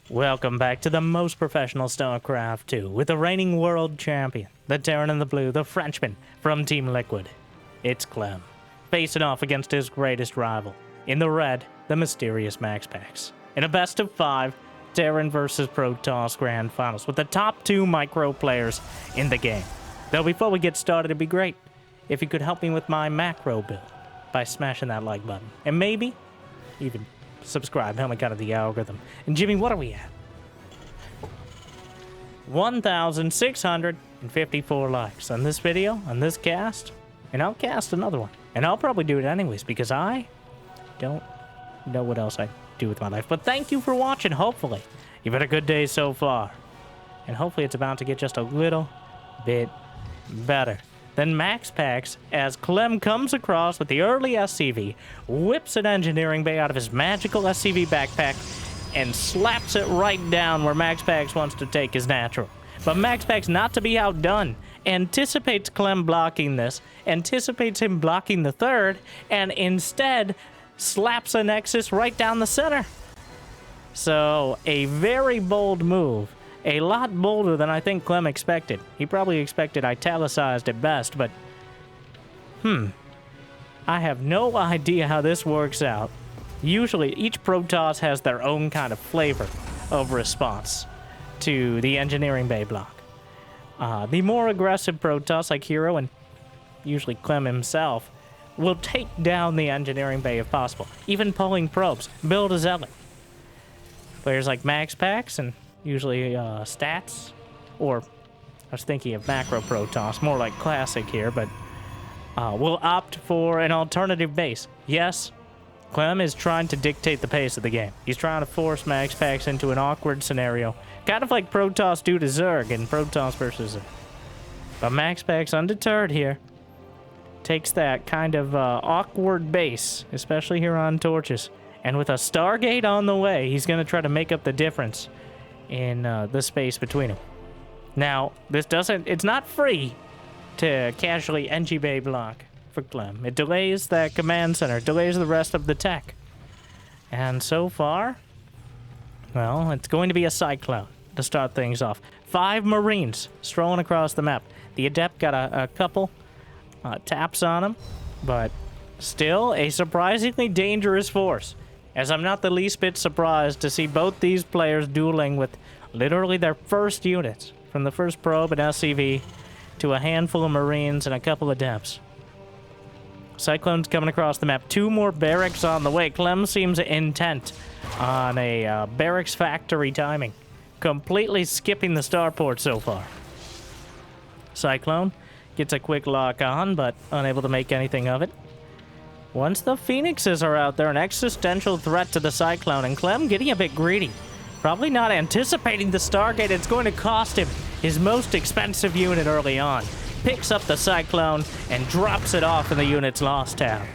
Welcome back to the most professional StarCraft 2 with the reigning world champion, the Terran in the blue, the Frenchman from Team Liquid. It's Clem, facing off against his greatest rival. In the red, the mysterious MaxPax. In a best of 5, Terran versus Protoss Grand Finals with the top 2 micro players in the game. Though before we get started, it'd be great if you could help me with my macro build by smashing that like button. And maybe even subscribe, help me out of the algorithm. And Jimmy, what are we at? 1,654 likes on this video, on this cast, and I'll cast another one. And I'll probably do it anyways, because I don't know what else I do with my life. But thank you for watching, hopefully. You've had a good day so far. And hopefully it's about to get just a little bit better. Then MaxPax, as Clem comes across with the early SCV, whips an engineering bay out of his magical SCV backpack and slaps it right down where MaxPax wants to take his natural. But MaxPax, not to be outdone, anticipates Clem blocking this, anticipates him blocking the third, and instead slaps a Nexus right down the center. So, a very bold move. A lot bolder than I think Clem expected. He probably expected italicized at best, but... I have no idea how this works out. Usually, each Protoss has their own kind of flavor of response to the engineering bay block. The more aggressive Protoss, like Hero and usually Clem himself, will take down the engineering bay if possible, even pulling probes, build a Zealot. Players like MaxPax and usually stats, or I was thinking of macro Protoss, more like classic here, but will opt for an alternative base. Yes, Clem is trying to dictate the pace of the game. He's trying to force MaxPax into an awkward scenario, kind of like Protoss do to Zerg in Protoss versus Zerg. But MaxPax, undeterred here, takes that kind of awkward base, especially here on Torches, and with a Stargate on the way, he's going to try to make up the difference in the space between them. Now, it's not free to casually NG Bay block for Clem. It delays that command center, delays the rest of the tech. And so far, well, it's going to be a Cyclone to start things off. 5 Marines strolling across the map. The Adept got a couple taps on him, but still a surprisingly dangerous force. As I'm not the least bit surprised to see both these players dueling with literally their first units, from the first probe and SCV to a handful of Marines and a couple of Adepts. Cyclone's coming across the map. 2 more barracks on the way. Clem seems intent on a barracks factory timing, completely skipping the starport so far. Cyclone gets a quick lock on, but unable to make anything of it. Once the Phoenixes are out there, an existential threat to the Cyclone, and Clem getting a bit greedy. Probably not anticipating the Stargate. It's going to cost him his most expensive unit early on. Picks up the Cyclone and drops it off in the unit's lost tab.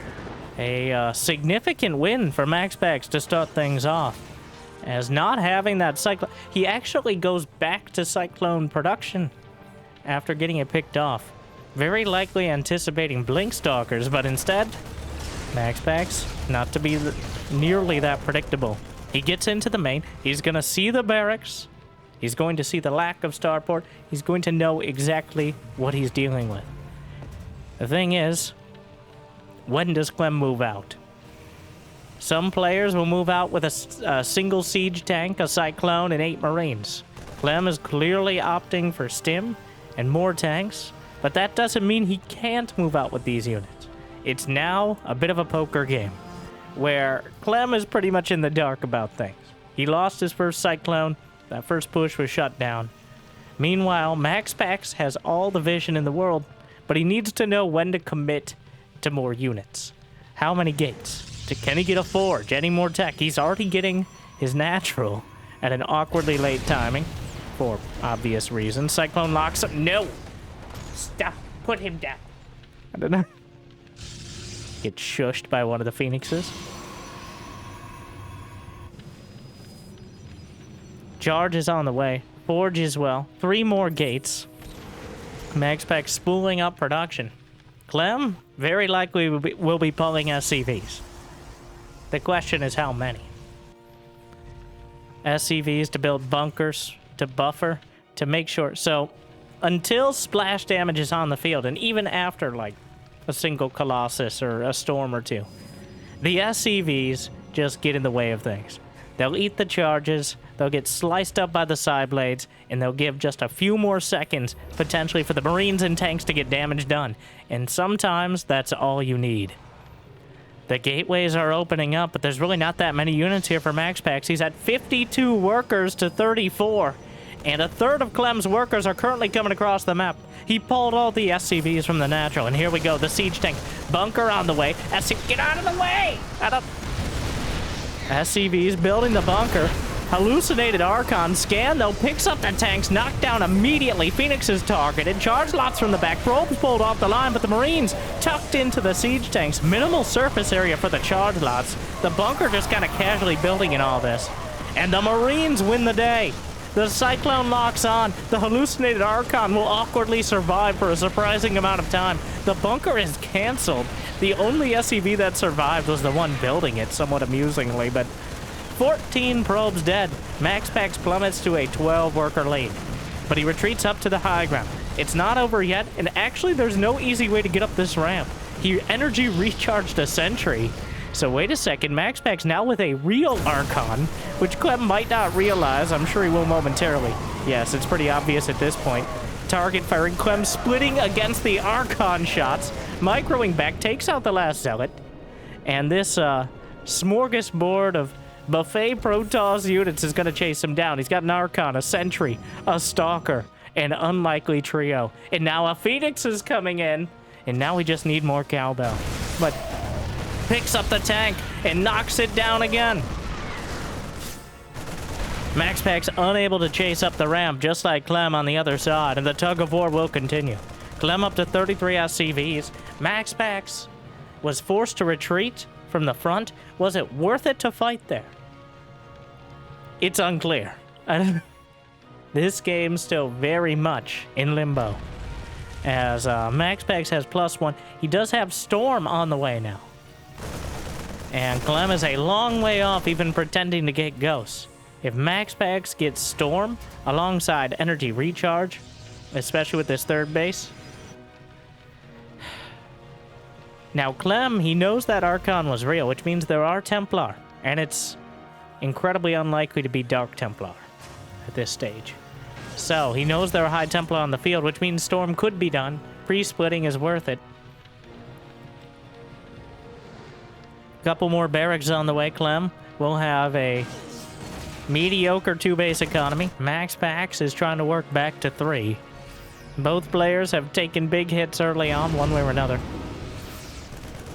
A significant win for MaxPax to start things off. As not having that Cyclone, he actually goes back to Cyclone production after getting it picked off. Very likely anticipating Blink Stalkers, but instead, MaxPax, not to be nearly that predictable. He gets into the main. He's going to see the barracks. He's going to see the lack of starport. He's going to know exactly what he's dealing with. The thing is, when does Clem move out? Some players will move out with a single siege tank, a Cyclone, and 8 Marines. Clem is clearly opting for Stim and more tanks, but that doesn't mean he can't move out with these units. It's now a bit of a poker game, where Clem is pretty much in the dark about things. He lost his first Cyclone. That first push was shut down. Meanwhile, MaxPax has all the vision in the world, but he needs to know when to commit to more units. How many gates? Can he get a forge? Any more tech? He's already getting his natural at an awkwardly late timing, for obvious reasons. Cyclone locks up. No! Stop. Put him down. I don't know. Get shushed by one of the Phoenixes. Charge is on the way. Forge as well. 3 more gates. MaxPax spooling up production. Clem very likely will be pulling SCVs. The question is how many. SCVs to build bunkers, to buffer, to make sure. So until splash damage is on the field, and even after like a single Colossus or a Storm or two, the SCVs just get in the way of things. They'll eat the charges, they'll get sliced up by the side blades, and they'll give just a few more seconds, potentially, for the Marines and tanks to get damage done. And sometimes that's all you need. The gateways are opening up, but there's really not that many units here for MaxPax. He's at 52 workers to 34, and a third of Clem's workers are currently coming across the map. He pulled all the SCVs from the natural, and here we go, the siege tank. Bunker on the way. Get out of the way! SCVs building the bunker. Hallucinated Archon scan, though, picks up the tanks, knocked down immediately. Phoenix is targeted. Charge lots from the back. Probes pulled off the line, but the Marines tucked into the siege tanks. Minimal surface area for the charge lots. The bunker just kind of casually building in all this. And the Marines win the day. The Cyclone locks on. The hallucinated Archon will awkwardly survive for a surprising amount of time. The bunker is canceled. The only SCV that survived was the one building it, somewhat amusingly, but 14 probes dead. MaxPax plummets to a 12-worker lead, but he retreats up to the high ground. It's not over yet, and actually there's no easy way to get up this ramp. He energy recharged a sentry. So wait a second, MaxPax now with a real Archon, which Clem might not realize. I'm sure he will momentarily. Yes, it's pretty obvious at this point. Target firing, Clem splitting against the Archon shots. Microing back, takes out the last Zealot. And this smorgasbord of buffet Protoss units is going to chase him down. He's got an Archon, a Sentry, a Stalker, an unlikely trio. And now a Phoenix is coming in. And now we just need more cowbell. But picks up the tank and knocks it down again. MaxPax unable to chase up the ramp, just like Clem on the other side, and the tug-of-war will continue. Clem up to 33 SCVs. MaxPax was forced to retreat from the front. Was it worth it to fight there? It's unclear. This game's still very much in limbo. As MaxPax has +1, he does have Storm on the way now. And Clem is a long way off even pretending to get Ghosts. If MaxPax gets Storm alongside Energy Recharge, especially with this third base. Now Clem, he knows that Archon was real, which means there are Templar, and it's incredibly unlikely to be Dark Templar at this stage. So he knows there are High Templar on the field, which means Storm could be done. Pre-splitting is worth it. Couple more barracks on the way, Clem. We'll have a mediocre 2-base economy. MaxPax is trying to work back to 3. Both players have taken big hits early on, one way or another.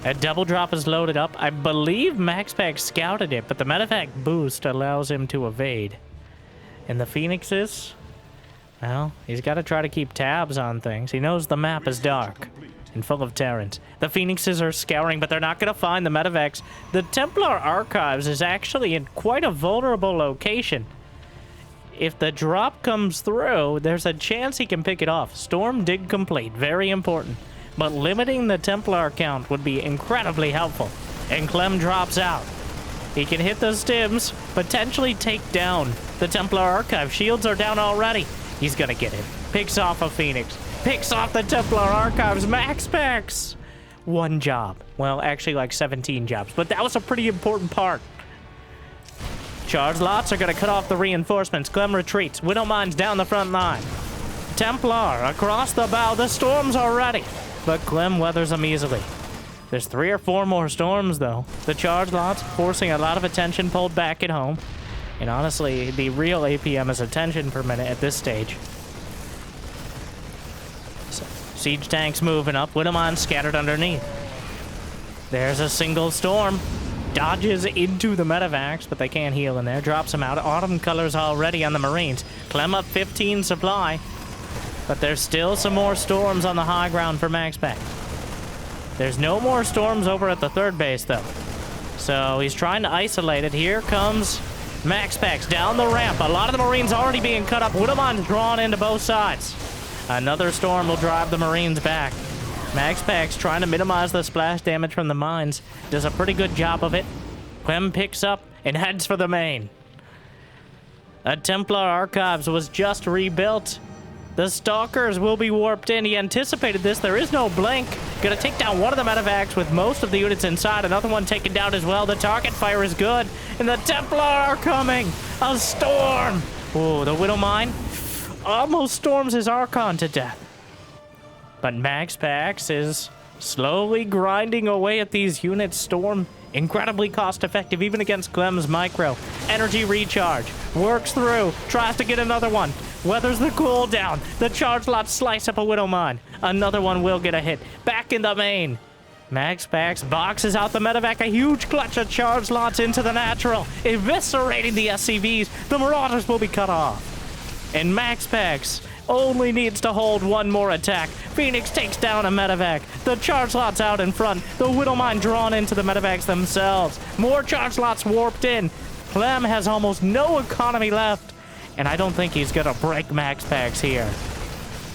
A double drop is loaded up. I believe MaxPax scouted it, but the medevac boost allows him to evade. And the Phoenixes, well, he's got to try to keep tabs on things. He knows the map is dark and full of Terrans. The Phoenixes are scouring, but they're not going to find the medevacs. The Templar Archives is actually in quite a vulnerable location. If the drop comes through, there's a chance he can pick it off. Storm dig complete, very important. But limiting the Templar count would be incredibly helpful. And Clem drops out. He can hit the stims, potentially take down the Templar Archive. Shields are down already. He's gonna get it. Picks off a Phoenix. Picks off the Templar Archives. MaxPax! One job. Well, actually like 17 jobs. But that was a pretty important part. Charge lots are gonna cut off the reinforcements. Clem retreats. Widowmine's down the front line. Templar across the bow. The storms are ready. But Clem weathers them easily. There's 3 or 4 more storms, though. The charge lots forcing a lot of attention pulled back at home. And honestly, the real APM is attention per minute at this stage. So, siege tanks moving up. Widowmine scattered underneath. There's a single storm. Dodges into the medevacs, but they can't heal in there. Drops them out. Autumn colors already on the Marines. Clem up 15 supply. But there's still some more storms on the high ground for MaxPax. There's no more storms over at the third base, though. So he's trying to isolate it. Here comes MaxPax down the ramp. A lot of the Marines already being cut up. Widowmine's drawn into both sides. Another storm will drive the Marines back. MaxPax trying to minimize the splash damage from the mines. Does a pretty good job of it. Clem picks up and heads for the main. A Templar Archives was just rebuilt. The Stalkers will be warped in. He anticipated this. There is no blink. Gonna take down one of the medevacs with most of the units inside. Another one taken down as well. The target fire is good. And the Templar are coming. A storm. Oh, the Widow Mine almost storms his Archon to death. But MaxPax is slowly grinding away at these units. Storm, incredibly cost-effective, even against Clem's Micro. Energy recharge. Works through. Tries to get another one. Weathers the cooldown. The charge lots slice up a Widow Mine. Another one will get a hit. Back in the main. MaxPax boxes out the medevac. A huge clutch of charge lots into the natural. Eviscerating the SCVs. The Marauders will be cut off. And MaxPax only needs to hold one more attack. Phoenix takes down a medevac. The charge lots out in front. The Widow Mine drawn into the medevacs themselves. More charge lots warped in. Clem has almost no economy left. And I don't think he's gonna break MaxPax here.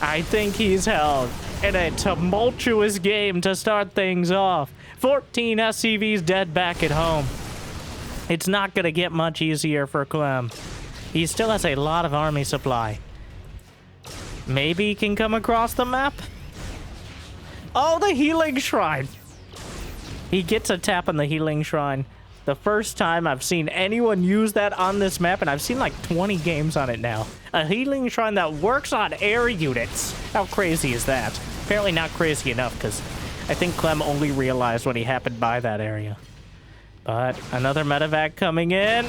I think he's held in a tumultuous game to start things off. 14 SCVs dead back at home. It's not gonna get much easier for Clem. He still has a lot of army supply. Maybe he can come across the map? Oh, the Healing Shrine! He gets a tap on the Healing Shrine. The first time I've seen anyone use that on this map, and I've seen like 20 games on it now. A Healing Shrine that works on air units. How crazy is that? Apparently not crazy enough, because I think Clem only realized when he happened by that area. But another medevac coming in.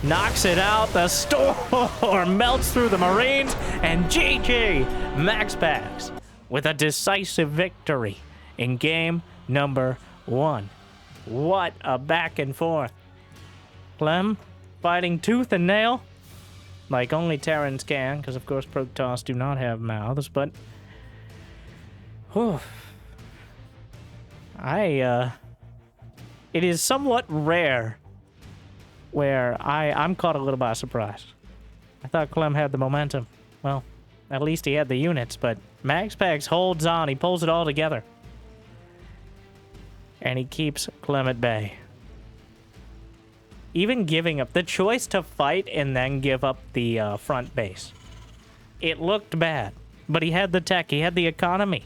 Knocks it out. The storm melts through the Marines. And GG, MaxPax with a decisive victory in game number 1. What a back and forth. Clem fighting tooth and nail, like only Terrans can, because of course Protoss do not have mouths, but whew, it is somewhat rare where I'm caught a little by surprise. I thought Clem had the momentum. Well, at least he had the units, but MaxPax holds on. He pulls it all together. And he keeps Clem at bay. Even giving up the choice to fight and then give up the front base. It looked bad, but he had the tech, he had the economy.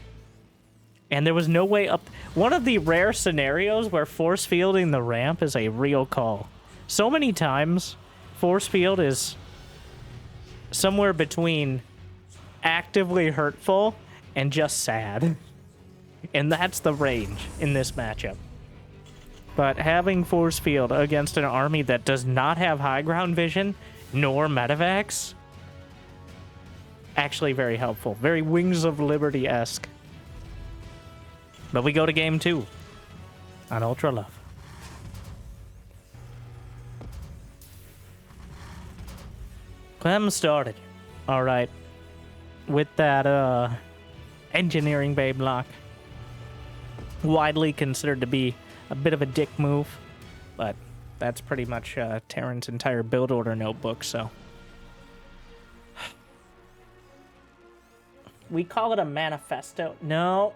And there was no way up. One of the rare scenarios where force fielding the ramp is a real call. So many times, force field is somewhere between actively hurtful and just sad. And that's the range in this matchup. But having force field against an army that does not have high ground vision, nor medevacs, actually very helpful. Very Wings of Liberty-esque. But we go to game 2 on Ultralove. Clem started, all right, with that engineering bay block. Widely considered to be a bit of a dick move, but that's pretty much Terran's entire build order notebook, so. We call it a manifesto. No.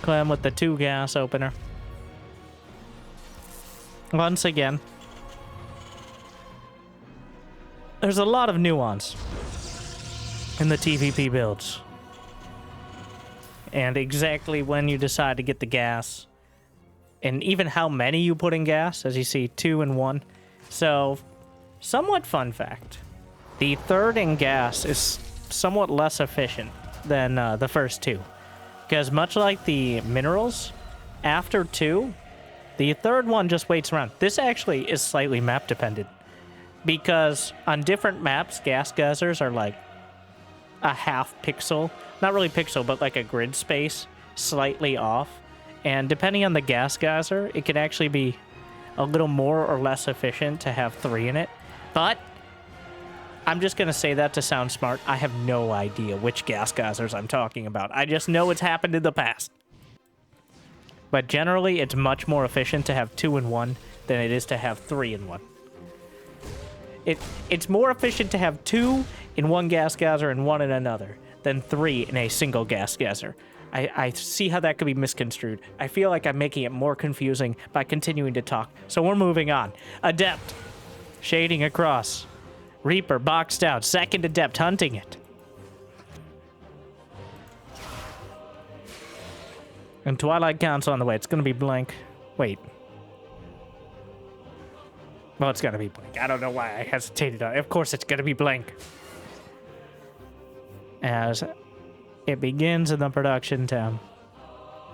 Clem with the 2 gas opener. Once again. There's a lot of nuance in the TVP builds. And exactly when you decide to get the gas. And even how many you put in gas, as you see, 2 and 1. So, somewhat fun fact. The third in gas is somewhat less efficient than the first 2. Because much like the minerals, after 2, the third one just waits around. This actually is slightly map dependent. Because on different maps, gas geysers are like a half pixel. Not really pixel, but like a grid space slightly off. And depending on the gas geyser, it can actually be a little more or less efficient to have 3 in it. But I'm just going to say that to sound smart. I have no idea which gas geysers I'm talking about. I just know it's happened in the past. But generally, it's much more efficient to have 2 in 1 than it is to have 3 in 1. It's more efficient to have 2 in one gas geyser and 1 in another than 3 in a single gas geyser. I see how that could be misconstrued. I feel like I'm making it more confusing by continuing to talk. So we're moving on. Adept. Shading across. Reaper boxed out. Second Adept hunting it. And Twilight Council on the way. It's going to be Blink. Wait. Well, it's going to be Blink. I don't know why I hesitated on it. Of course it's going to be Blink. As it begins in the production tab.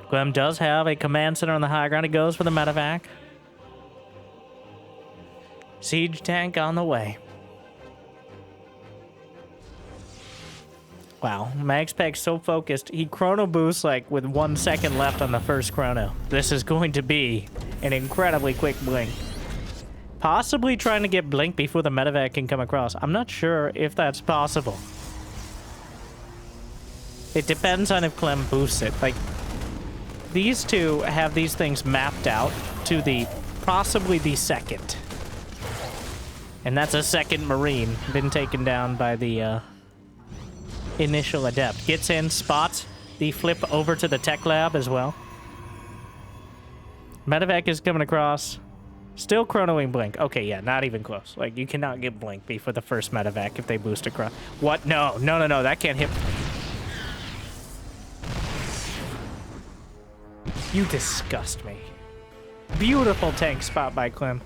Clem does have a command center on the high ground. He goes for the medevac. Siege tank on the way. Wow, MaxPax so focused. He chrono boosts like with 1 second left on the first chrono. This is going to be an incredibly quick blink. Possibly trying to get blink before the medevac can come across. I'm not sure if that's possible. It depends on if Clem boosts it. Like, these two have these things mapped out to the possibly the second. And that's a second Marine been taken down by the initial Adept. Gets in, spots the flip over to the tech lab as well. Medevac is coming across. Still chronoing blink. Okay, yeah, not even close. Like, you cannot get blink before the first medevac if they boost across. What? No, no, no, no, that can't hit. You disgust me. Beautiful tank spot by Clem.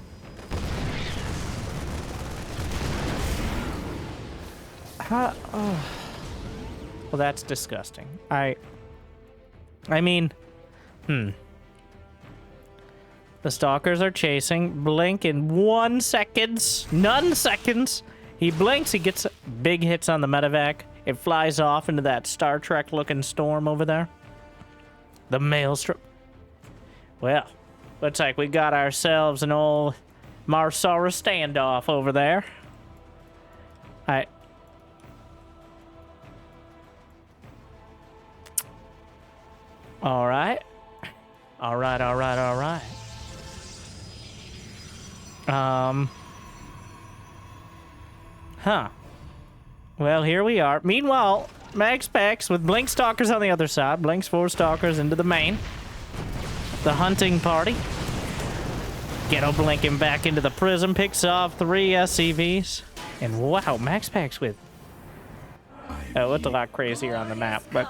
Oh. Well, that's disgusting. I mean, The stalkers are chasing. Blink in 1 second. None seconds. He blinks. He gets big hits on the medevac. It flies off into that Star Trek-looking storm over there. The maelstrom. Well, looks like we got ourselves an old Marsara standoff over there. All right. All right, all right, all right. Well, here we are. Meanwhile, MaxPax with Blink Stalkers on the other side. Blinks 4 Stalkers into the main. The hunting party. Ghetto blinking back into the prism. Picks off 3 SCVs. And wow, MaxPax with... It looked a lot crazier on the map, but...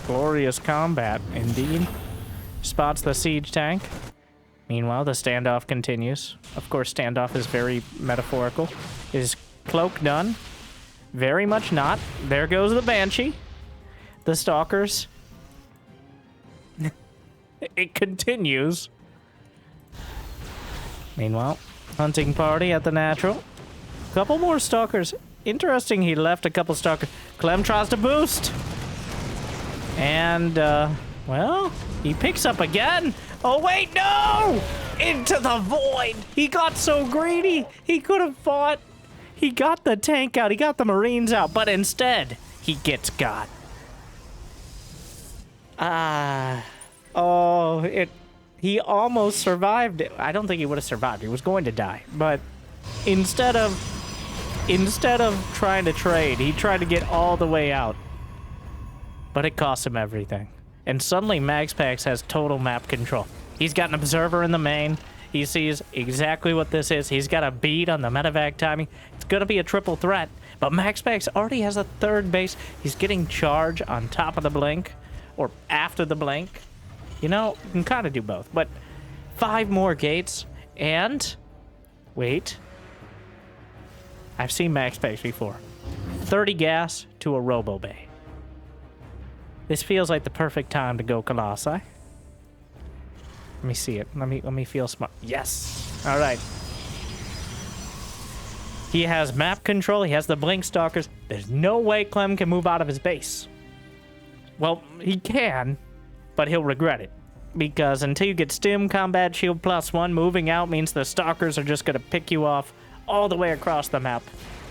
Glorious combat, indeed. Spots the siege tank. Meanwhile, the standoff continues. Of course, standoff is very metaphorical. Is cloak done? Very much not. There goes the Banshee. The Stalkers. It continues. Meanwhile, hunting party at the natural. Couple more Stalkers. Interesting, he left a couple Stalkers. Clem tries to boost. And, well, he picks up again. Oh, wait, no! Into the void! He got so greedy! He could have fought. He got the tank out. He got the Marines out. But instead, he gets got. He almost survived it. I don't think he would have survived. He was going to die. But instead of trying to trade, he tried to get all the way out. But it cost him everything. And suddenly MaxPax has total map control. He's got an observer in the main. He sees exactly what this is. He's got a bead on the medevac timing. It's going to be a triple threat. But MaxPax already has a third base. He's getting charge on top of the blink. Or after the blink. You know, you can kind of do both. But 5 more gates. And... wait. I've seen MaxPax before. 30 gas to a Robo Bay. This feels like the perfect time to go Colossi. Let me see it. Let me feel smart. Yes. All right. He has map control. He has the Blink Stalkers. There's no way Clem can move out of his base. Well, he can, but he'll regret it. Because until you get Stim, Combat Shield +1, moving out means the Stalkers are just going to pick you off all the way across the map.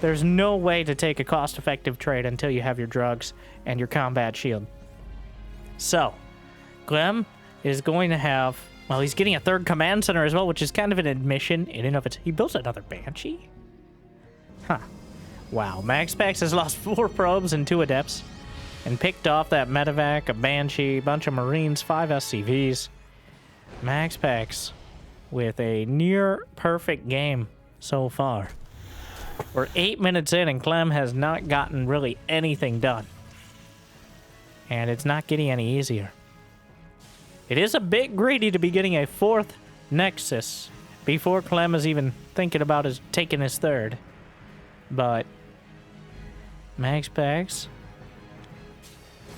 There's no way to take a cost-effective trade until you have your drugs and your Combat Shield. So, Clem is going to have... well, he's getting a 3rd command center as well, which is kind of an admission in and of itself. He built another Banshee? Huh. Wow. MaxPax has lost 4 probes and 2 adepts. and picked off that medevac, a Banshee, bunch of Marines, 5 SCVs. MaxPax with a near perfect game so far. We're 8 minutes in and Clem has not gotten really anything done. And it's not getting any easier. It is a bit greedy to be getting a 4th Nexus before Clem is even thinking about taking his 3rd. But MaxPax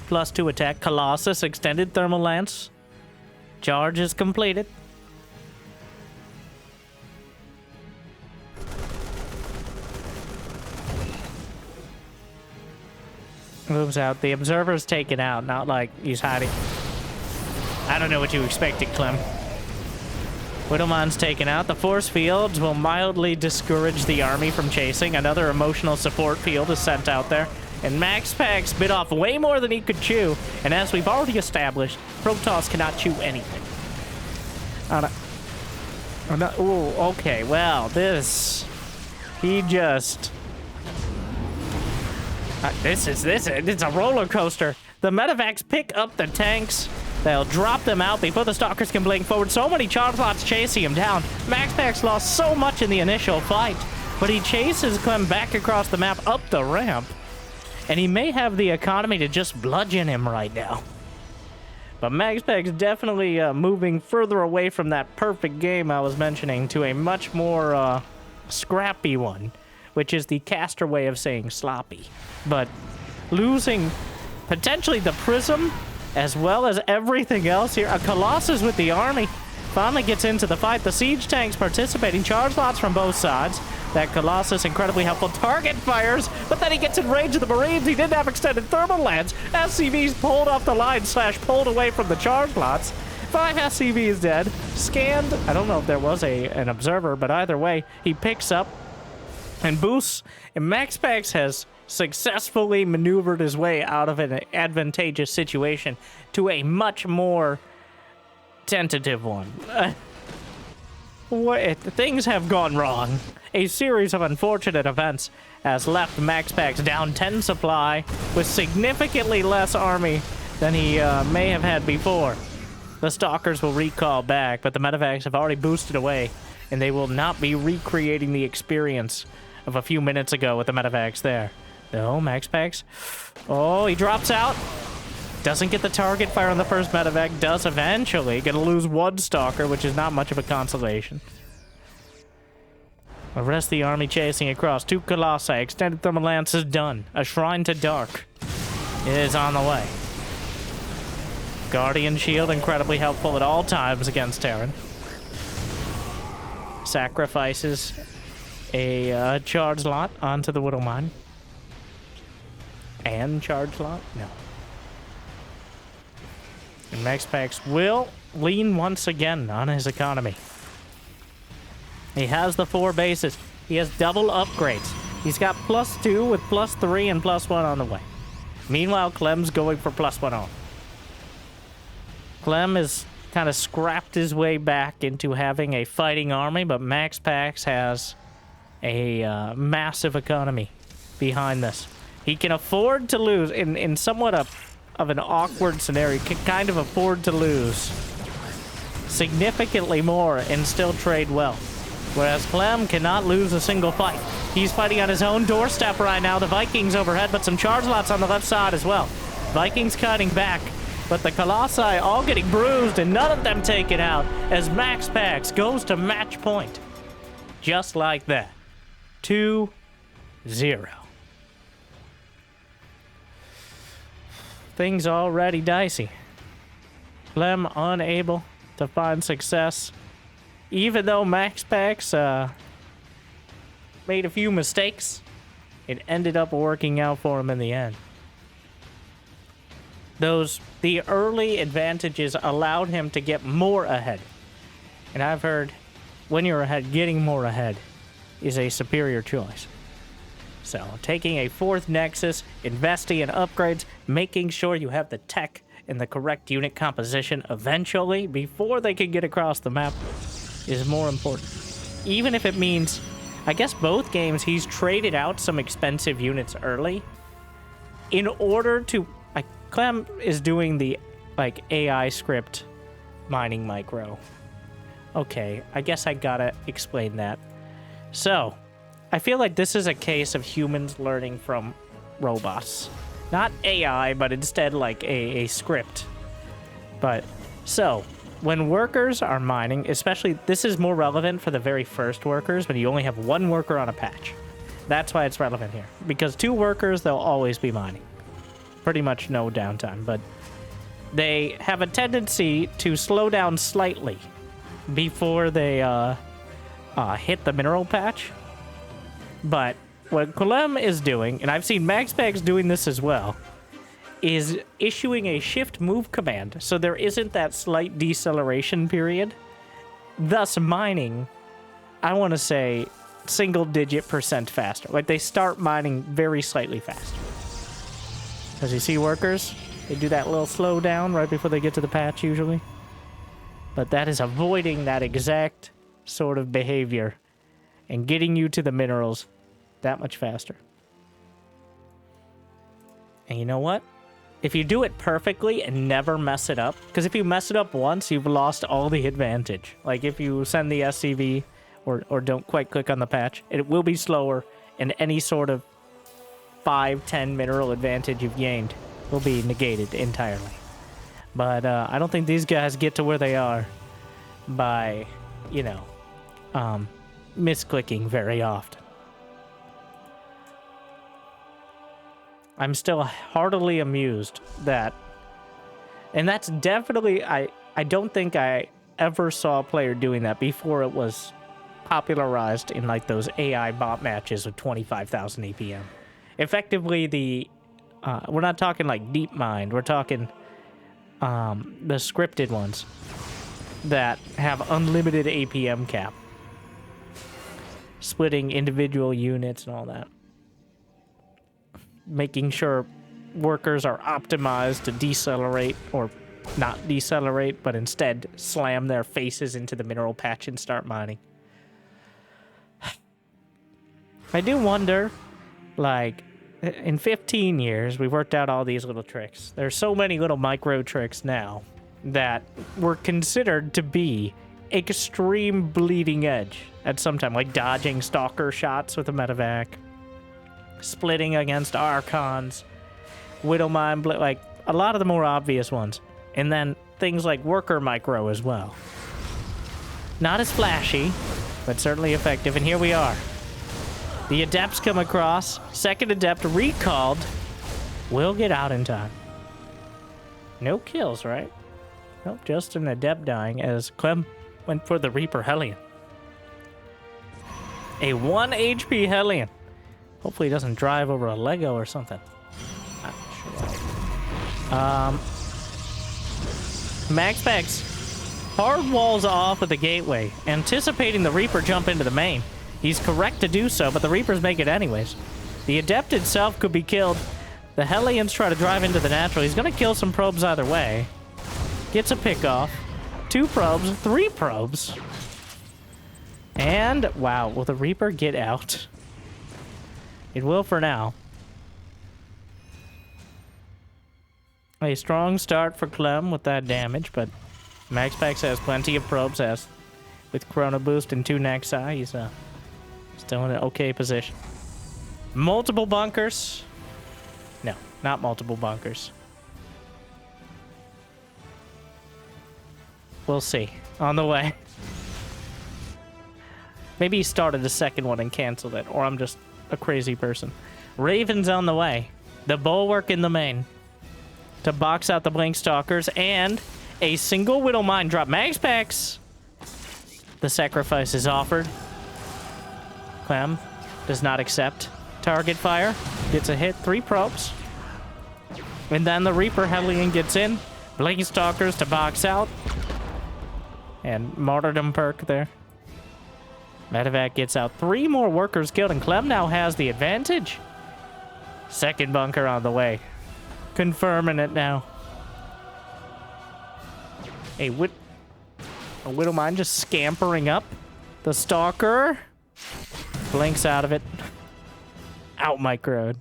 +2 attack. Colossus extended thermal lance. Charge is completed. Moves out. The observer's taken out, not like he's hiding. I don't know what you expected, Clem. Widowmine's taken out. The force fields will mildly discourage the army from chasing. Another emotional support field is sent out there. And MaxPax bit off way more than he could chew. And as we've already established, Protoss cannot chew anything. Ooh, okay, well, this... He just... it's a roller coaster. The medevacs pick up the tanks. They'll drop them out before the stalkers can blink forward. So many charge lots chasing him down. MaxPax lost so much in the initial fight, but he chases Clem back across the map up the ramp. And he may have the economy to just bludgeon him right now. But MaxPax definitely moving further away from that perfect game I was mentioning to a much more scrappy one, which is the caster way of saying sloppy. But losing potentially the Prism as well as everything else here. A Colossus with the army finally gets into the fight. The siege tanks participating. Charge lots from both sides. That Colossus incredibly helpful. Target fires, but then he gets in range of the Marines. He didn't have extended thermal lance. SCVs pulled off the line / pulled away from the charge lots. 5 SCVs dead. Scanned. I don't know if there was an observer, but either way, he picks up and boosts. And MaxPax has successfully maneuvered his way out of an advantageous situation to a much more tentative one. Things have gone wrong. A series of unfortunate events has left MaxPax down 10 supply with significantly less army than he may have had before. The stalkers will recall back, but the medevacs have already boosted away, and they will not be recreating the experience of a few minutes ago with the medevacs there. No, MaxPax. Oh, he drops out. Doesn't get the target fire on the first medevac. Does eventually. Gonna lose one stalker, which is not much of a consolation. The rest of the army chasing across. 2 Colossi. Extended thermal lance is done. A Shrine to Dark is on the way. Guardian Shield, incredibly helpful at all times against Terran. Sacrifices a charge lot onto the Widowmine. And charge lot? No. And MaxPax will lean once again on his economy. He has the 4 bases. He has double upgrades. He's got +2 with +3 and +1 on the way. Meanwhile, Clem's going for +1 on. Clem has kind of scrapped his way back into having a fighting army, but MaxPax has a massive economy behind this. He can afford to lose in somewhat of an awkward scenario. He can kind of afford to lose significantly more and still trade well. Whereas Clem cannot lose a single fight. He's fighting on his own doorstep right now. The Vikings overhead, but some charge lots on the left side as well. Vikings cutting back, but the Colossi all getting bruised and none of them taken out as MaxPax goes to match point. Just like that. 2-0. Things already dicey. Clem unable to find success. Even though MaxPax made a few mistakes, it ended up working out for him in the end. The early advantages allowed him to get more ahead. And I've heard when you're ahead, getting more ahead is a superior choice. So, taking a 4th Nexus, investing in upgrades, making sure you have the tech and the correct unit composition eventually, before they can get across the map, is more important. Even if it means, I guess both games, he's traded out some expensive units early in order to, I Clem is doing the, like, AI script mining micro. Okay, I guess I gotta explain that. So, I feel like this is a case of humans learning from robots. Not AI, but instead like a script. But, so, when workers are mining, especially, this is more relevant for the very first workers, when you only have one worker on a patch. That's why it's relevant here. Because 2 workers, they'll always be mining. Pretty much no downtime, but they have a tendency to slow down slightly before they hit the mineral patch. But what Clem is doing, and I've seen MaxPax doing this as well, is issuing a shift move command, so there isn't that slight deceleration period, thus mining, I want to say, single-digit % faster. Like, they start mining very slightly faster. As you see workers, they do that little slow down right before they get to the patch, usually. But that is avoiding that exact sort of behavior and getting you to the minerals that much faster. And you know what? If you do it perfectly and never mess it up, because if you mess it up once, you've lost all the advantage. Like, if you send the SCV or don't quite click on the patch, it will be slower, and any sort of 5-10 mineral advantage you've gained will be negated entirely. But I don't think these guys get to where they are by, you know, misclicking very often. I'm still heartily amused that, and that's definitely, I don't think I ever saw a player doing that before it was popularized in like those AI bot matches with 25,000 APM. Effectively, we're not talking like deep mind, we're talking the scripted ones that have unlimited APM cap, splitting individual units and all that, making sure workers are optimized to decelerate, or not decelerate, but instead slam their faces into the mineral patch and start mining. I do wonder, like, in 15 years, we worked out all these little tricks. There's so many little micro tricks now that were considered to be extreme bleeding edge at some time, like dodging stalker shots with a medevac, splitting against Archons, Widowmine, like a lot of the more obvious ones. And then things like worker micro as well. Not as flashy, but certainly effective. And here we are. The Adepts come across. Second Adept recalled. Will get out in time. No kills, right? Nope, just an Adept dying as Clem went for the Reaper Hellion. A 1 HP Hellion. Hopefully he doesn't drive over a Lego or something. Not sure. MaxPax hard walls off with the gateway, anticipating the Reaper jump into the main. He's correct to do so, but the Reapers make it anyways. The Adept itself could be killed. The Hellions try to drive into the natural. He's going to kill some probes either way. Gets a pick off. 2 probes, 3 probes. And, wow, will the Reaper get out? It will for now. A strong start for Clem with that damage, but MaxPax has plenty of probes, as with Chrono Boost and 2 Nexi, he's still in an okay position. Multiple bunkers. No, not multiple bunkers. We'll see. On the way. Maybe he started the second one and canceled it, or I'm just a crazy person. Raven's on the way. The Bulwark in the main to box out the Blink Stalkers, and a single Widow Mine drop. MaxPax! The sacrifice is offered. Clem does not accept. Target fire. Gets a hit. 3 probes. And then the Reaper Hellion gets in. Blink Stalkers to box out. And Martyrdom perk there. Medevac gets out. 3 more workers killed, and Clem now has the advantage. Second bunker on the way. Confirming it now. A Widowmine just scampering up. The Stalker blinks out of it. Out microed.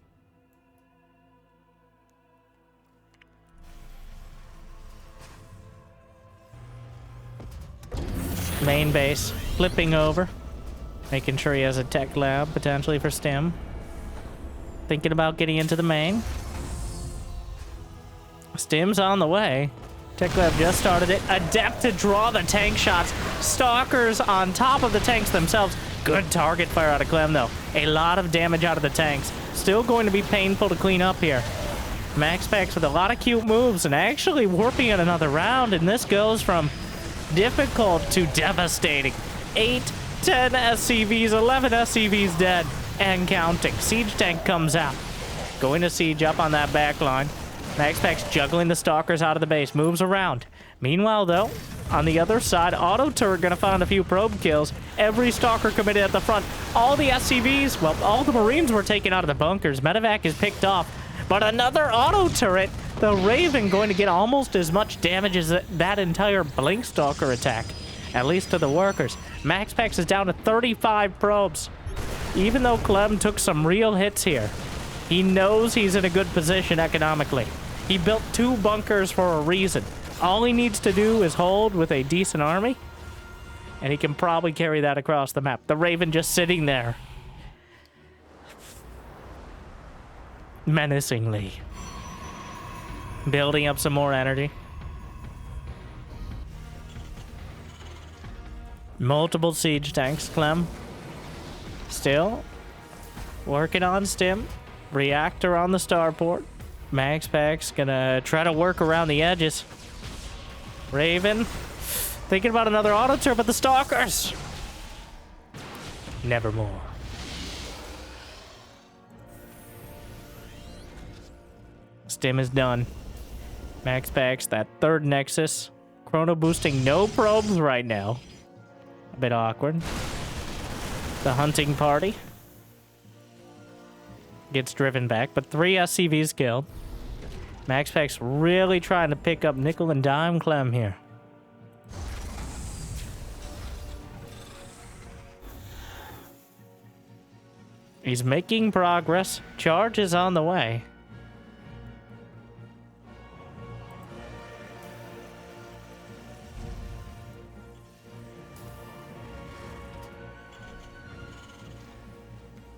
Main base, flipping over. Making sure he has a tech lab, potentially for Stim. Thinking about getting into the main. Stim's on the way. Tech lab just started it. Adept to draw the tank shots. Stalkers on top of the tanks themselves. Good target fire out of Clem, though. A lot of damage out of the tanks. Still going to be painful to clean up here. MaxPax with a lot of cute moves and actually warping in another round, and this goes from difficult to devastating. 8, 10 SCVs, 11 SCVs dead, and counting. Siege tank comes out. Going to siege up on that back line. MaxPax juggling the stalkers out of the base, moves around. Meanwhile, though, on the other side, auto turret gonna find a few probe kills. Every stalker committed at the front. All the SCVs, well, all the Marines were taken out of the bunkers. Medevac is picked off, but another auto turret. The Raven going to get almost as much damage as that entire Blink Stalker attack, at least to the workers. MaxPax is down to 35 probes. Even though Clem took some real hits here, he knows he's in a good position economically. He built 2 bunkers for a reason. All he needs to do is hold with a decent army, and he can probably carry that across the map. The Raven just sitting there, menacingly, building up some more energy. Multiple siege tanks. Clem still working on Stim. Reactor on the starport. MaxPax gonna try to work around the edges. Raven thinking about another auto turret, but the stalkers, nevermore. Stim is done. MaxPax, that third nexus. Chrono boosting, no probes right now. A bit awkward. The hunting party gets driven back, but 3 SCVs killed. MaxPax really trying to pick up nickel and dime Clem here. He's making progress. Charge is on the way.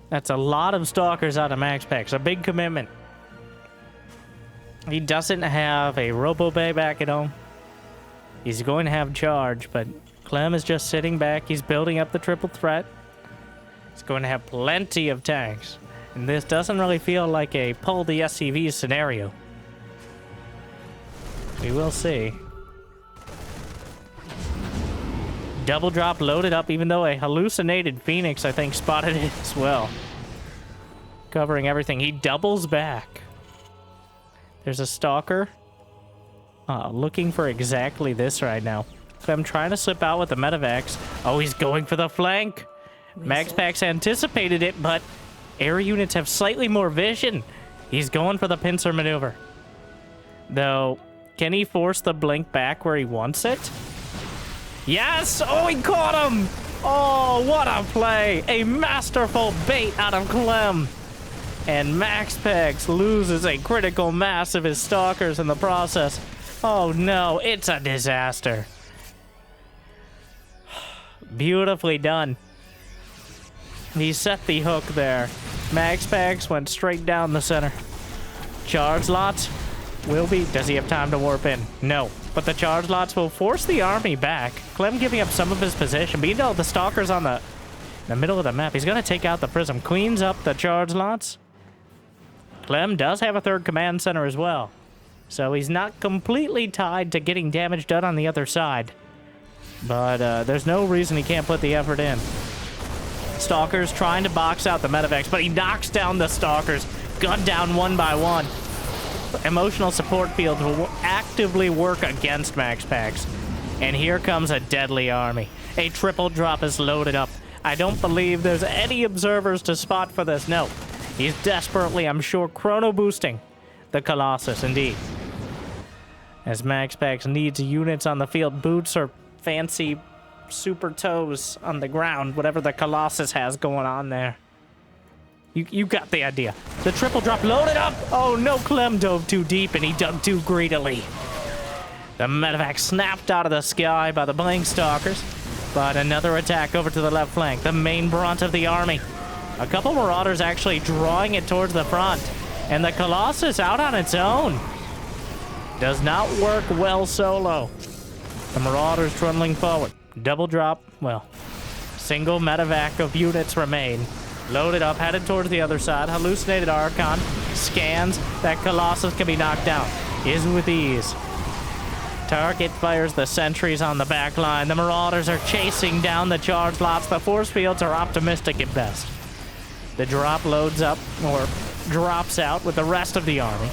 That's a lot of stalkers out of MaxPax. A big commitment. He doesn't have a Robo Bay back at home. He's going to have charge, but Clem is just sitting back. He's building up the triple threat. He's going to have plenty of tanks. And this doesn't really feel like a pull the SCV scenario. We will see. Double drop loaded up, even though a hallucinated Phoenix, I think, spotted it as well. Covering everything. He doubles back. There's a stalker looking for exactly this right now. Clem trying to slip out with the medevacs. Oh, he's going for the flank. MaxPax anticipated it, but air units have slightly more vision. He's going for the pincer maneuver. Though, can he force the blink back where he wants it? Yes! Oh, he caught him! Oh, what a play! A masterful bait out of Clem. And MaxPax loses a critical mass of his stalkers in the process. Oh no, it's a disaster. Beautifully done. He set the hook there. MaxPax went straight down the center. Charge lots will be... Does he have time to warp in? No. But the charge lots will force the army back. Clem giving up some of his position. But you know, the stalker's on the middle of the map. He's going to take out the prism. Cleans up the charge lots. Clem does have a third command center as well. So he's not completely tied to getting damage done on the other side. But there's no reason he can't put the effort in. Stalkers trying to box out the medevacs, but he knocks down the stalkers. Gunned down one by one. Emotional support fields will actively work against MaxPax. And here comes a deadly army. A triple drop is loaded up. I don't believe there's any observers to spot for this. No. He's desperately, I'm sure, chrono boosting the Colossus, indeed. As MaxPax needs units on the field, boots or fancy super toes on the ground, whatever the Colossus has going on there. You got the idea. The triple drop loaded up. Oh no, Clem dove too deep and he dug too greedily. The medevac snapped out of the sky by the Blink Stalkers. But another attack over to the left flank, the main brunt of the army. A couple Marauders actually drawing it towards the front. And the Colossus out on its own. Does not work well solo. The Marauders trundling forward. Double drop, well, single medevac of units remain. Loaded up, headed towards the other side. Hallucinated Archon scans. That Colossus can be knocked down. Is with ease. Target fires the sentries on the back line. The Marauders are chasing down the charge lots. The force fields are optimistic at best. The drop loads up, or drops out with the rest of the army.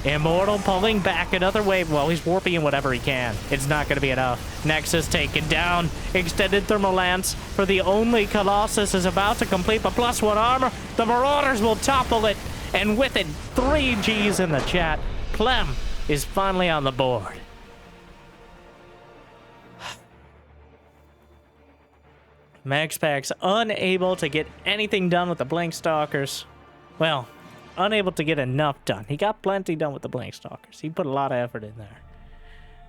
Immortal pulling back another wave. Well, he's warping whatever he can. It's not going to be enough. Nexus taken down. Extended thermal lance for the only Colossus is about to complete the +1 armor. The Marauders will topple it. And with it, 3 Gs in the chat. Clem is finally on the board. MaxPax unable to get anything done with the Blink Stalkers. Well, unable to get enough done. He got plenty done with the Blink Stalkers. He put a lot of effort in there.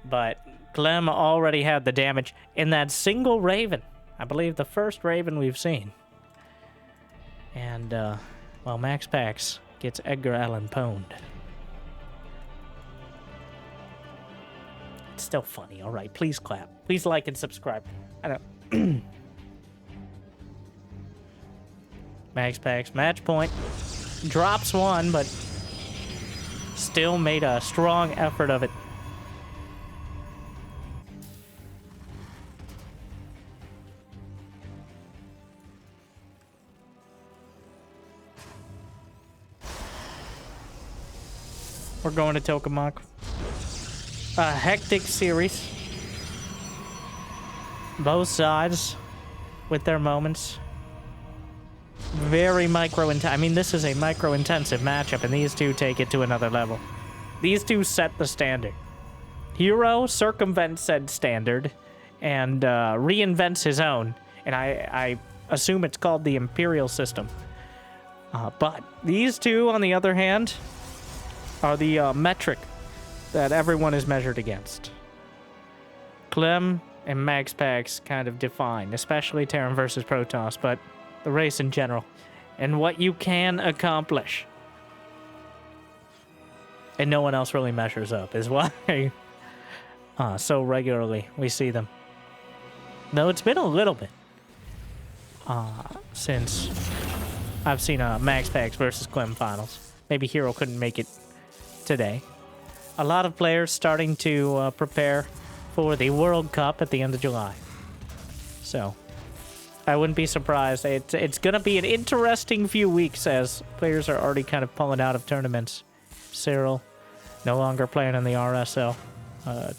But Clem already had the damage in that single Raven. I believe the first Raven we've seen. And, well, MaxPax gets Edgar Allan Poe'd. It's still funny, alright. Please clap. Please like and subscribe. I don't... MaxPax, match point. Drops one, but still made a strong effort of it. We're going to Tokamak. A hectic series. Both sides with their moments. Very I mean, this is a micro-intensive matchup, and these two take it to another level. These two set the standard. Hero circumvents said standard and reinvents his own, and I assume it's called the Imperial system. But these two, on the other hand, are the metric that everyone is measured against. Clem and MaxPax kind of define, especially Terran versus Protoss, but the race in general, and what you can accomplish. And no one else really measures up, is why so regularly we see them. Though it's been a little bit since I've seen a MaxPax versus Clem finals. Maybe Hero couldn't make it today. A lot of players starting to prepare for the World Cup at the end of July. So I wouldn't be surprised. It's going to be an interesting few weeks as players are already kind of pulling out of tournaments. Cyril, no longer playing in the RSL.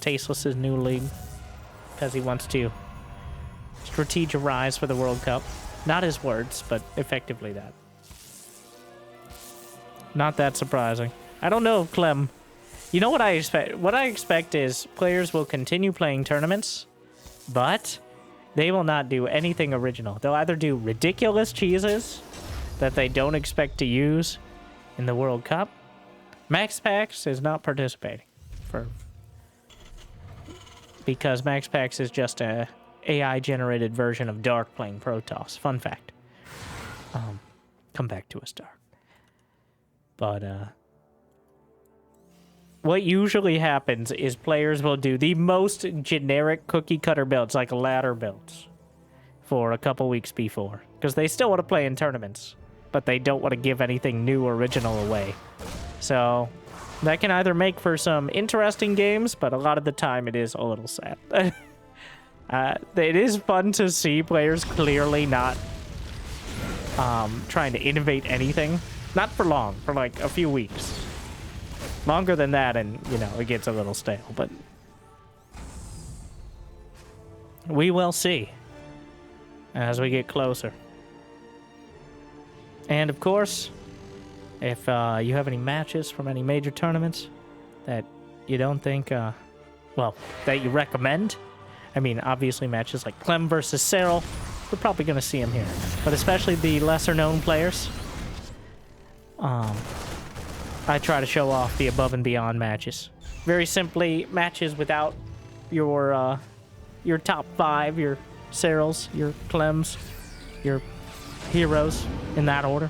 Tasteless' new league because he wants to strategize for the World Cup. Not his words, but effectively that. Not that surprising. I don't know if Clem... You know what I expect? What I expect is players will continue playing tournaments, but they will not do anything original. They'll either do ridiculous cheeses that they don't expect to use in the World Cup. MaxPax is not participating because MaxPax is just a AI-generated version of Dark playing Protoss. Fun fact. Come back to us, Dark. But, what usually happens is players will do the most generic cookie-cutter builds, like ladder builds, for a couple weeks before. Because they still want to play in tournaments, but they don't want to give anything new or original away. So, that can either make for some interesting games, but a lot of the time it is a little sad. It is fun to see players clearly not trying to innovate anything. Not for long, for like a few weeks. Longer than that, and, you know, it gets a little stale, but we will see as we get closer. And, of course, if you have any matches from any major tournaments that you don't think, well, that you recommend, I mean, obviously matches like Clem versus Cyril, we're probably going to see them here. But especially the lesser-known players, I try to show off the above and beyond matches. Very simply, matches without your top 5, your Cyrils, your Clems, your heroes in that order.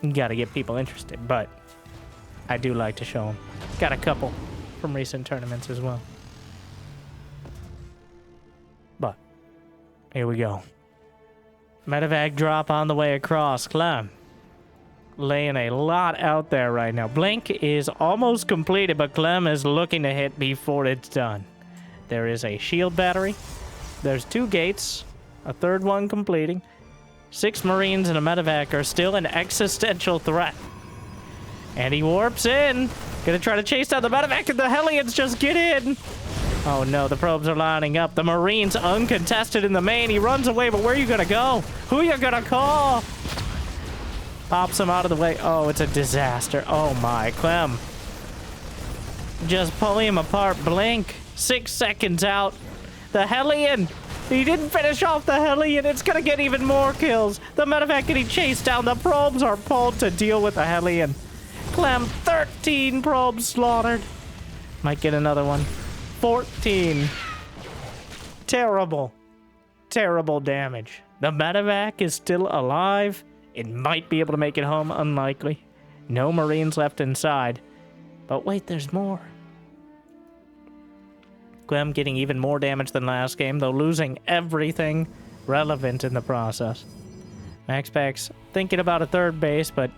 You gotta get people interested, but I do like to show them. Got a couple from recent tournaments as well. But here we go. Medevac drop on the way across. Clem laying a lot out there right now. Blink is almost completed, but Clem is looking to hit before it's done. There is a shield battery. There's 2 gates, a third one completing. 6 Marines and a medevac are still an existential threat. And he warps in. Gonna try to chase down the medevac, and the Hellions just get in. Oh no, the probes are lining up. The Marines uncontested in the main. He runs away, but where are you gonna go? Who are you gonna call? Pops him out of the way. Oh, it's a disaster. Oh my, Clem. Just pulling him apart. Blink. 6 seconds out. The Hellion. He didn't finish off the Hellion. It's gonna get even more kills. The medevac getting chased down. The probes are pulled to deal with the Hellion. Clem, 13 probes slaughtered. Might get another one. 14. Terrible. Terrible damage. The medevac is still alive. It might be able to make it home. Unlikely. No Marines left inside. But wait, there's more. Clem getting even more damage than last game, though losing everything relevant in the process. MaxPax thinking about a third base, but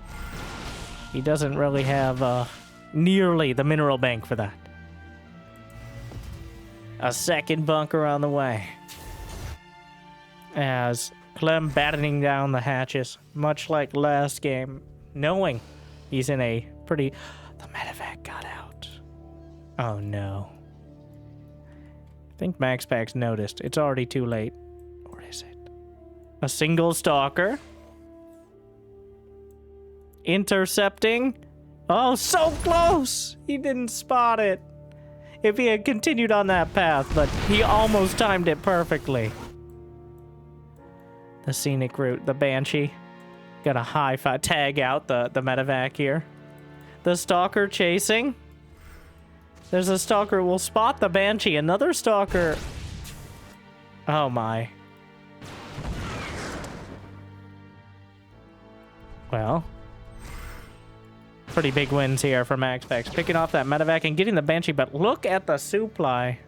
he doesn't really have nearly the mineral bank for that. A second bunker on the way. As Clem battening down the hatches, much like last game, knowing he's in a pretty... The medevac got out. Oh no. I think MaxPax noticed. It's already too late. Or is it? A single stalker. Intercepting. Oh, so close! He didn't spot it. If he had continued on that path, but he almost timed it perfectly. The scenic route, the Banshee. Got a high five. Tag out the medevac here. The stalker chasing. There's a stalker. We'll spot the Banshee. Another stalker. Oh my. Well. Pretty big wins here for MaxPax. Picking off that medevac and getting the Banshee, but look at the supply.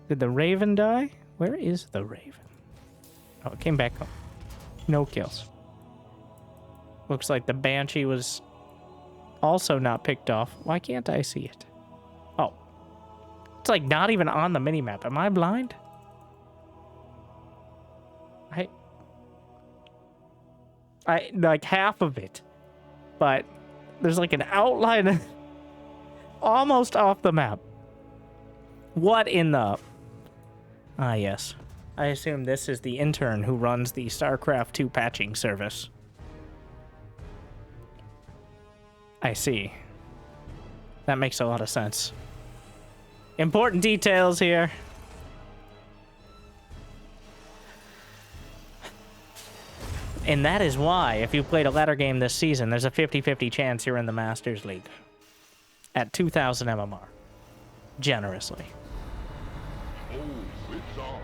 Did the Raven die? Where is the Raven? Oh, it came back home. No kills. Looks like the Banshee was also not picked off. Why can't I see it? Oh. It's like not even on the minimap. Am I blind? I like half of it. But there's like an outline almost off the map. What in the... Ah, yes. I assume this is the intern who runs the StarCraft 2 patching service. I see. That makes a lot of sense. Important details here. And that is why, if you played a ladder game this season, there's a 50-50 chance you're in the Masters League. At 2,000 MMR. Generously. Oh, it's on.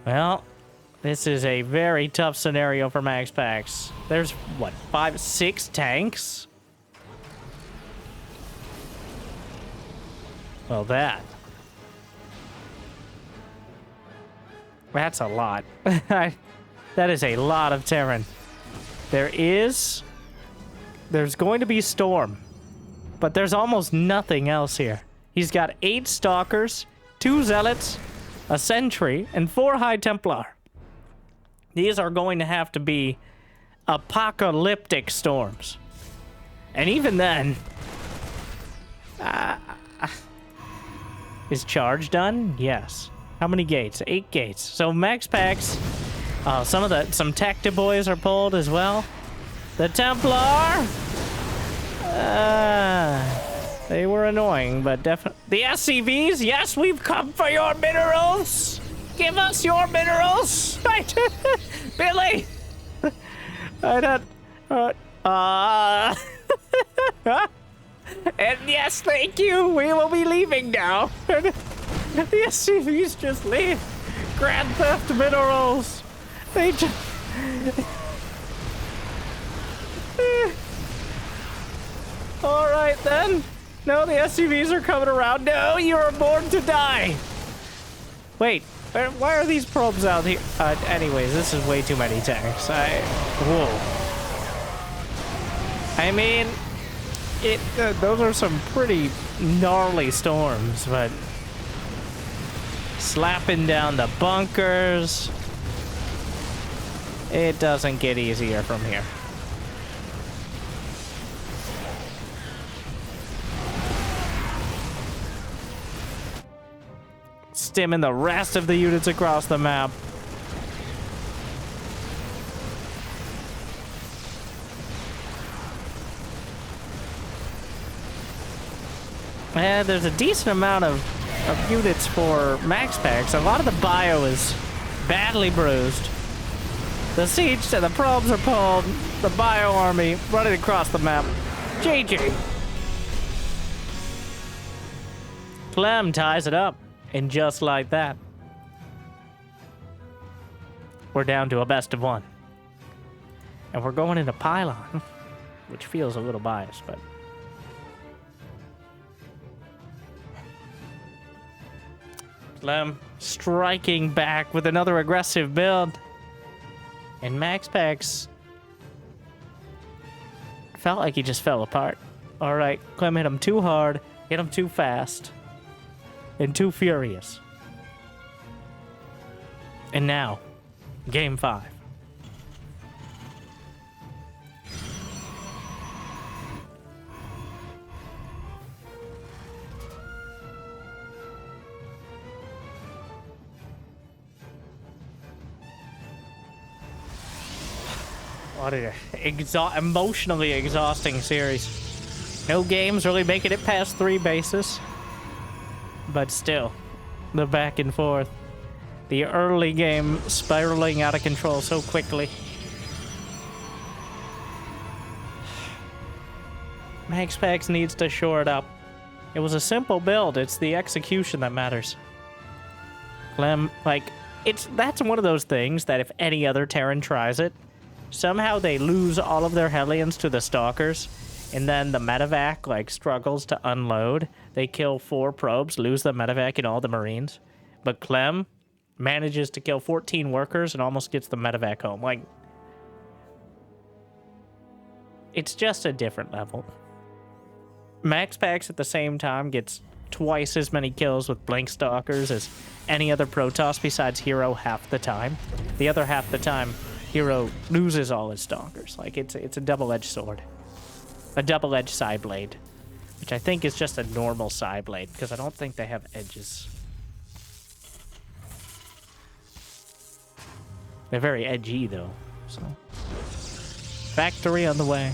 Well, this is a very tough scenario for MaxPax. There's, what, 5, 6 tanks? Well, that's a lot. That is a lot of Terran. There's going to be Storm, but there's almost nothing else here. He's got 8 Stalkers, 2 Zealots, a Sentry, and 4 High Templar. These are going to have to be apocalyptic storms. And even then... is charge done? Yes. How many gates? 8 gates. So MaxPax... some Tacti boys are pulled as well. The Templar... they were annoying, but definitely... The SCVs? Yes, we've come for your minerals! Give us your minerals! Billy! I don't... And yes, thank you. We will be leaving now. The SCVs just leave. Grand Theft Minerals. They just... All right, then. No, the SCVs are coming around. No, you are born to die. Wait, why are these probes out here? Anyways, this is way too many tanks. Whoa. I mean, those are some pretty gnarly storms, but slapping down the bunkers, it doesn't get easier from here. Stimming the rest of the units across the map. And there's a decent amount of units for MaxPax. A lot of the bio is badly bruised. The siege to the probes are pulled. The bio army running across the map. GG. Clem ties it up. And just like that, we're down to a best of one. And we're going into Pylon, which feels a little biased, but... Clem striking back with another aggressive build. And MaxPax felt like he just fell apart. All right, Clem hit him too hard, hit him too fast. And too furious. And now, game 5. What an emotionally exhausting series. No games really making it past 3 bases. But still, the back and forth. The early game spiraling out of control so quickly. MaxPax needs to shore it up. It was a simple build. It's the execution that matters. Clem, that's one of those things that if any other Terran tries it, somehow they lose all of their Hellions to the Stalkers. And then the medevac, struggles to unload. They kill 4 probes, lose the medevac and all the Marines. But Clem manages to kill 14 workers and almost gets the medevac home. It's just a different level. MaxPax at the same time gets twice as many kills with Blink Stalkers as any other Protoss besides Hero half the time. The other half the time, Hero loses all his Stalkers. It's a double-edged sword. A double-edged side blade, which I think is just a normal side blade, because I don't think they have edges. They're very edgy, though, so... Factory on the way.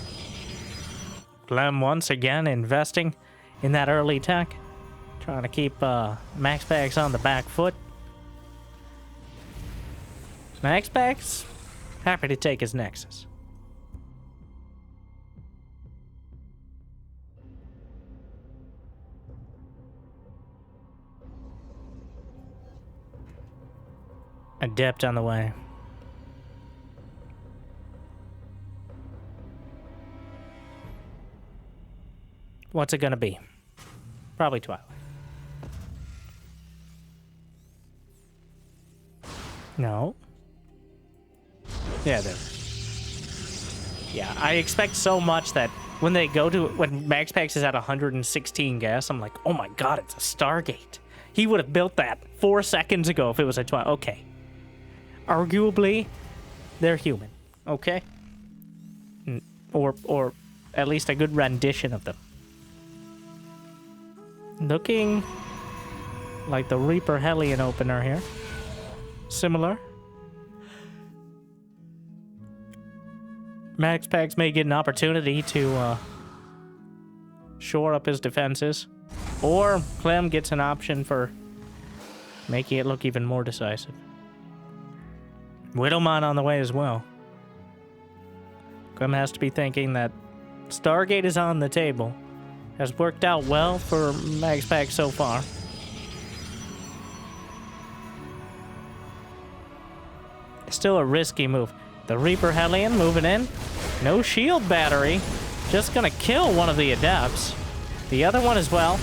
Clem once again investing in that early tech, trying to keep MaxPax on the back foot. MaxPax, happy to take his Nexus. Adept on the way. What's it gonna be? Probably Twilight. No. Yeah, there. Yeah, I expect so much that when MaxPax is at 116 gas, I'm like, oh my god, it's a Stargate. He would have built that 4 seconds ago if it was a Twilight. Okay. Arguably, they're human, okay? Or at least a good rendition of them. Looking like the Reaper Hellion opener here. Similar. MaxPax may get an opportunity to shore up his defenses. Or Clem gets an option for making it look even more decisive. Widowmine on the way as well. Clem has to be thinking that Stargate is on the table, has worked out well for MaxPax so far. Still a risky move. The Reaper Hellion moving in. No shield battery. Just gonna kill one of the Adepts. The other one as well.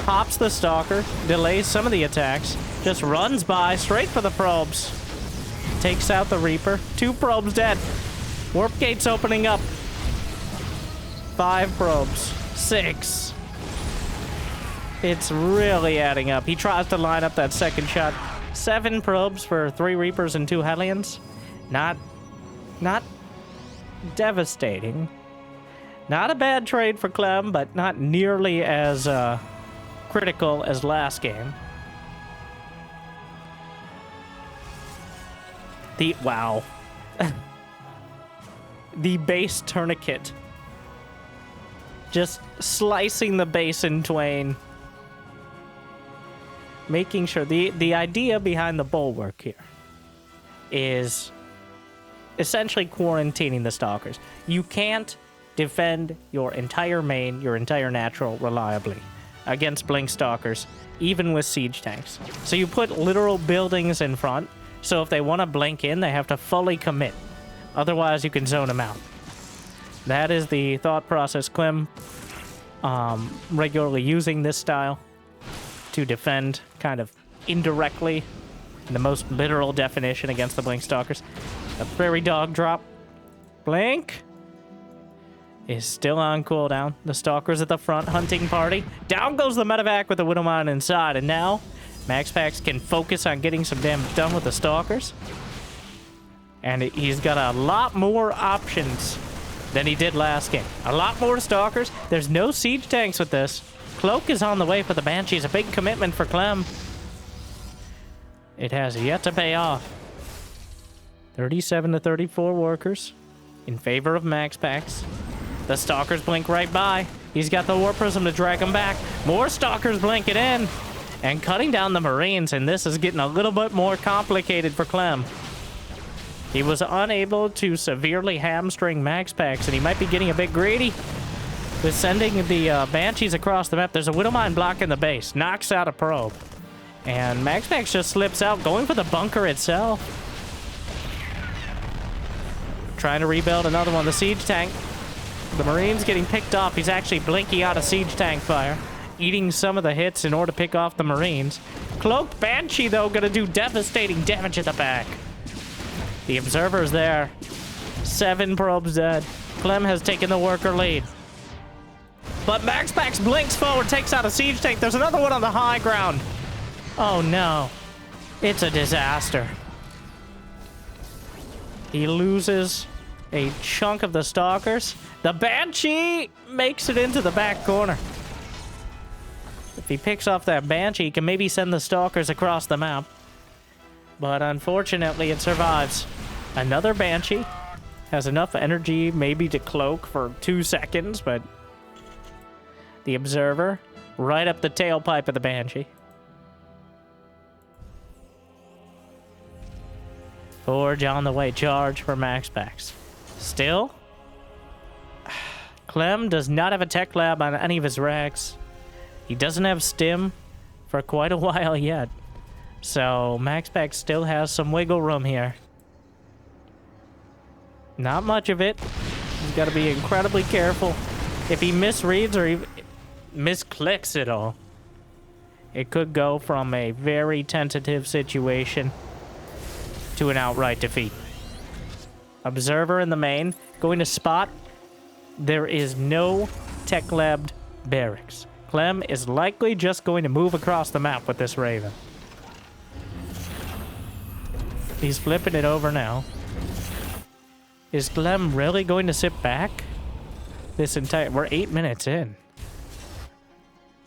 Pops the Stalker. Delays some of the attacks. Just runs by straight for the probes. Takes out the Reaper. 2 probes dead. Warp gates opening up. 5 probes. 6. It's really adding up. He tries to line up that second shot. 7 probes for 3 Reapers and 2 Hellions. Not devastating. Not a bad trade for Clem, but not nearly as critical as last game. Wow. The base tourniquet. Just slicing the base in twain. Making sure the idea behind the bulwark here is essentially quarantining the Stalkers. You can't defend your entire main, your entire natural reliably against Blink Stalkers, even with siege tanks. So you put literal buildings in front, so if they want to blink in, they have to fully commit. Otherwise, you can zone them out. That is the thought process. Clem regularly using this style to defend kind of indirectly, in the most literal definition, against the Blink Stalkers. The Prairie Dog drop. Blink is still on cooldown. The Stalkers at the front, hunting party. Down goes the medevac with the Widowmine inside, and now MaxPax can focus on getting some damage done with the Stalkers. And he's got a lot more options than he did last game. A lot more Stalkers. There's no siege tanks with this. Cloak is on the way for the Banshees. A big commitment for Clem. It has yet to pay off. 37 to 34 workers in favor of MaxPax. The Stalkers blink right by. He's got the Warp Prism to drag him back. More Stalkers blinking in. And cutting down the Marines, and this is getting a little bit more complicated for Clem. He was unable to severely hamstring MaxPax, and he might be getting a bit greedy with sending the Banshees across the map. There's a Widowmine blocking the base. Knocks out a probe. And MaxPax just slips out, going for the bunker itself. Trying to rebuild another one. The siege tank. The Marine's getting picked off. He's actually blinking out a siege tank fire. Eating some of the hits in order to pick off the Marines. Cloaked Banshee, though, gonna do devastating damage at the back. The Observer's there. 7 probes dead. Clem has taken the worker lead. But MaxPax blinks forward, takes out a siege tank. There's another one on the high ground. Oh no. It's a disaster. He loses a chunk of the Stalkers. The Banshee makes it into the back corner. If he picks off that Banshee, he can maybe send the Stalkers across the map. But unfortunately, it survives. Another Banshee has enough energy maybe to cloak for 2 seconds, but the Observer right up the tailpipe of the Banshee. Forge on the way. Charge for MaxPax. Still, Clem does not have a tech lab on any of his racks. He doesn't have stim for quite a while yet. So MaxPax still has some wiggle room here. Not much of it. He's got to be incredibly careful. If he misreads or he misclicks it all, it could go from a very tentative situation to an outright defeat. Observer in the main, going to spot. There is no tech labbed barracks. Clem is likely just going to move across the map with this Raven. He's flipping it over now. Is Clem really going to sit back? We're 8 minutes in.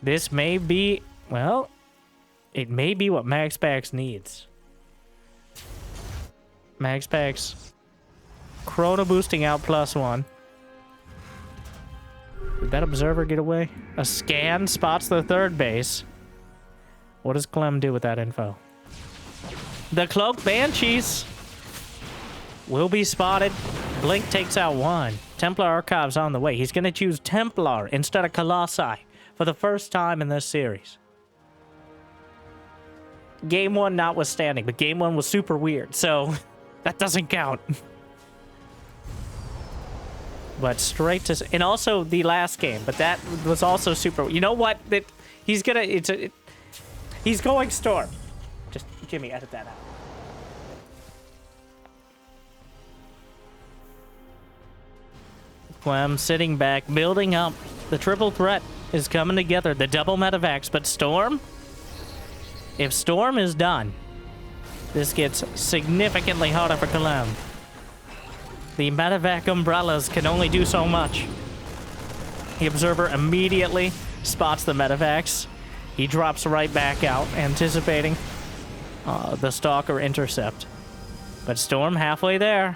This may be, well, it may be what MaxPax needs. MaxPax chrono boosting out +1. Did that Observer get away? A scan spots the third base. What does Clem do with that info? The Cloaked Banshees will be spotted. Blink takes out 1. Templar Archives on the way. He's going to choose Templar instead of Colossi for the first time in this series. Game 1 notwithstanding, but Game 1 was super weird, so that doesn't count. But straight to... And also the last game, but that was also super... You know what? He's gonna... He's going Storm. Just, Jimmy, edit that out. Clem sitting back, building up. The triple threat is coming together. The double medevacs, but Storm? If Storm is done, this gets significantly harder for Clem. The medevac umbrellas can only do so much. The Observer immediately spots the medevacs. He drops right back out, anticipating the Stalker intercept. But Storm halfway there.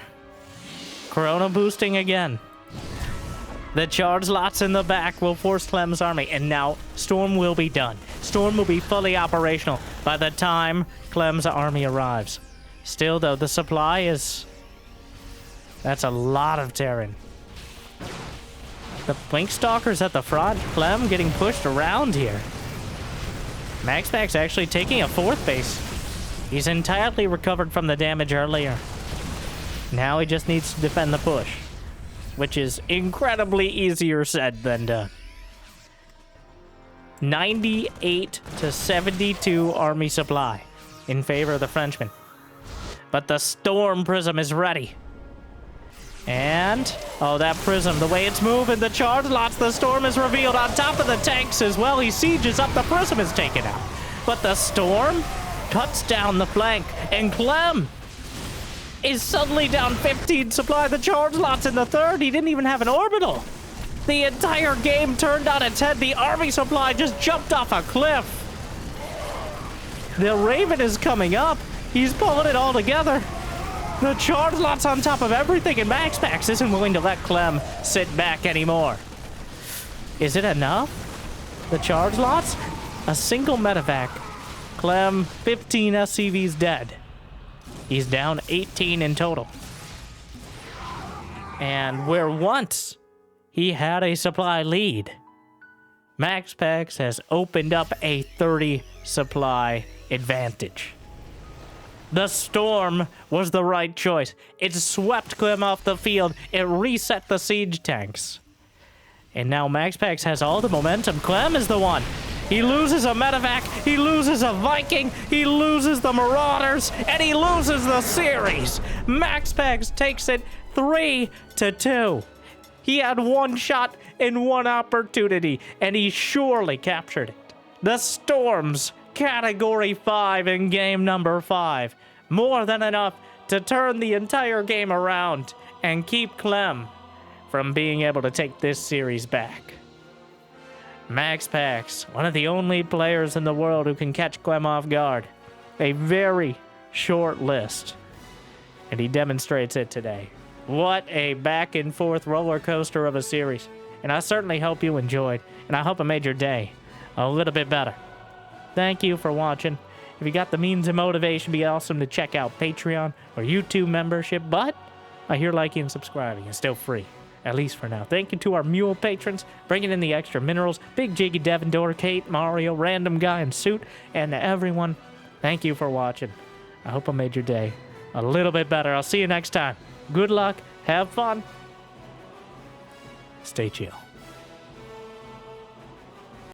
Corona boosting again. The charge lots in the back will force Clem's army, and now Storm will be done. Storm will be fully operational by the time Clem's army arrives. Still, though, the supply is... That's a lot of Terran. The Blink Stalker's at the front. Clem getting pushed around here. MaxPax actually taking a 4th base. He's entirely recovered from the damage earlier. Now he just needs to defend the push, which is incredibly easier said than done. 98 to 72 army supply in favor of the Frenchman. But the Storm Prism is ready. And, oh, that Prism, the way it's moving, the charge lots, the Storm is revealed on top of the tanks as well. He sieges up, the Prism is taken out. But the Storm cuts down the flank, and Clem is suddenly down 15 supply. The charge lots in the 3rd. He didn't even have an orbital. The entire game turned on its head. The army supply just jumped off a cliff. The Raven is coming up. He's pulling it all together. The charge lots on top of everything, and MaxPax isn't willing to let Clem sit back anymore. Is it enough? The charge lots? A single medevac. Clem, 15 SCVs dead. He's down 18 in total. And where once he had a supply lead, MaxPax has opened up a 30 supply advantage. The Storm was the right choice. It swept Clem off the field. It reset the siege tanks. And now MaxPax has all the momentum. Clem is the one. He loses a medevac, he loses a Viking, he loses the Marauders, and he loses the series. MaxPax takes it 3-2. He had one shot and one opportunity, and he surely captured it. The Storms, Category 5 in game number 5. More than enough to turn the entire game around and keep Clem from being able to take this series back. MaxPax, one of the only players in the world who can catch Clem off guard. A very short list. And he demonstrates it today. What a back and forth roller coaster of a series. And I certainly hope you enjoyed. And I hope it made your day a little bit better. Thank you for watching. If you got the means and motivation, it'd be awesome to check out Patreon or YouTube membership. But I hear liking and subscribing is still free. At least for now. Thank you to our mule patrons, bringing in the extra minerals. Big Jiggy Devendor, Kate, Mario, Random Guy in Suit, and to everyone, thank you for watching. I hope I made your day a little bit better. I'll see you next time. Good luck. Have fun. Stay chill.